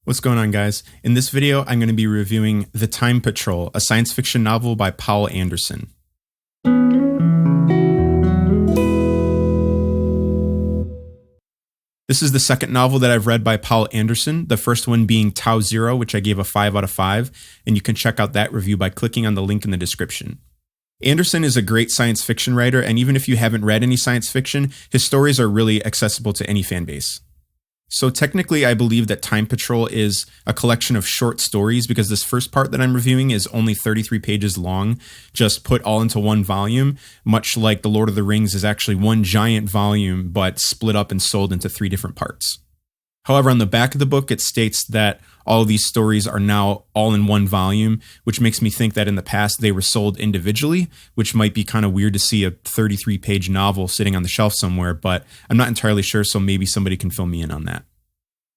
What's going on, guys? In this video, I'm going to be reviewing The Time Patrol, a science fiction novel by Poul Anderson. This is the second novel that I've read by Poul Anderson, the first one being Tau Zero, which I gave a 5 out of 5, and you can check out that review by clicking on the link in the description. Anderson is a great science fiction writer, and even if you haven't read any science fiction, his stories are really accessible to any fan base. So technically, I believe that Time Patrol is a collection of short stories because this first part that I'm reviewing is only 33 pages long, just put all into one volume, much like The Lord of the Rings is actually one giant volume, but split up and sold into 3 different parts. However, on the back of the book, it states that all of these stories are now all in one volume, which makes me think that in the past they were sold individually, which might be kind of weird to see a 33-page novel sitting on the shelf somewhere, but I'm not entirely sure, so maybe somebody can fill me in on that.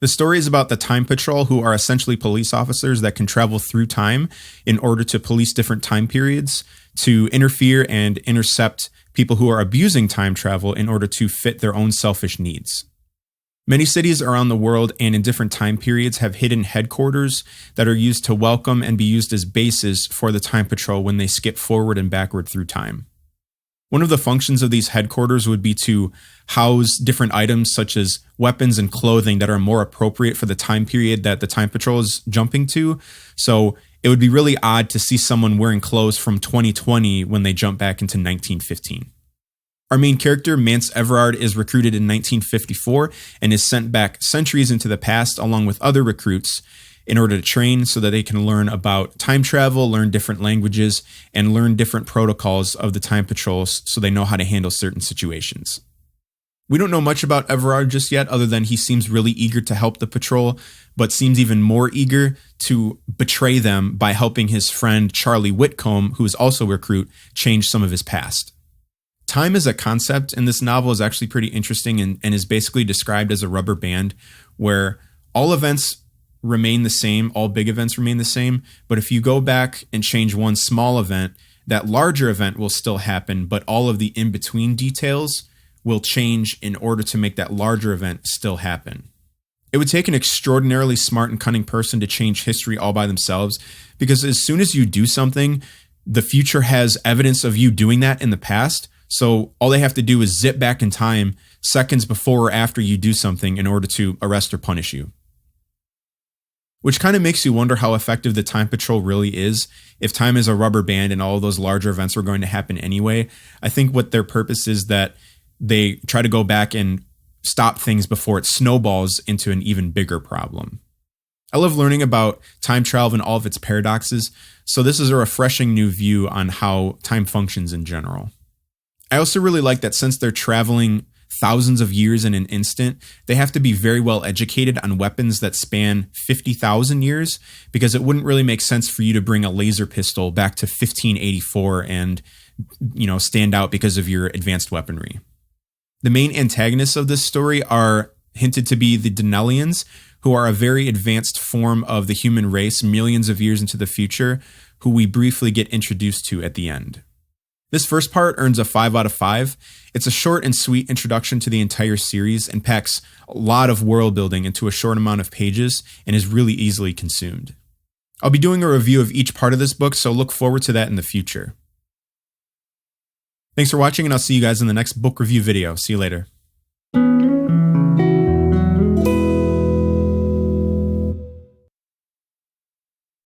The story is about the Time Patrol, who are essentially police officers that can travel through time in order to police different time periods, to interfere and intercept people who are abusing time travel in order to fit their own selfish needs. Many cities around the world and in different time periods have hidden headquarters that are used to welcome and be used as bases for the Time Patrol when they skip forward and backward through time. One of the functions of these headquarters would be to house different items such as weapons and clothing that are more appropriate for the time period that the Time Patrol is jumping to. So it would be really odd to see someone wearing clothes from 2020 when they jump back into 1915. Our main character, Mance Everard, is recruited in 1954 and is sent back centuries into the past along with other recruits in order to train so that they can learn about time travel, learn different languages, and learn different protocols of the Time Patrols so they know how to handle certain situations. We don't know much about Everard just yet other than he seems really eager to help the patrol, but seems even more eager to betray them by helping his friend Charlie Whitcomb, who is also a recruit, change some of his past. Time as a concept in this novel is actually pretty interesting and is basically described as a rubber band where all events remain the same, all big events remain the same, but if you go back and change one small event, that larger event will still happen, but all of the in-between details will change in order to make that larger event still happen. It would take an extraordinarily smart and cunning person to change history all by themselves, because as soon as you do something, the future has evidence of you doing that in the past. So all they have to do is zip back in time seconds before or after you do something in order to arrest or punish you. Which kind of makes you wonder how effective the Time Patrol really is. If time is a rubber band and all of those larger events were going to happen anyway, I think what their purpose is that they try to go back and stop things before it snowballs into an even bigger problem. I love learning about time travel and all of its paradoxes, so this is a refreshing new view on how time functions in general. I also really like that since they're traveling thousands of years in an instant, they have to be very well educated on weapons that span 50,000 years, because it wouldn't really make sense for you to bring a laser pistol back to 1584 and, stand out because of your advanced weaponry. The main antagonists of this story are hinted to be the Denalians, who are a very advanced form of the human race millions of years into the future, who we briefly get introduced to at the end. This first part earns a 5 out of 5. It's a short and sweet introduction to the entire series and packs a lot of world building into a short amount of pages and is really easily consumed. I'll be doing a review of each part of this book, so look forward to that in the future. Thanks for watching, and I'll see you guys in the next book review video. See you later.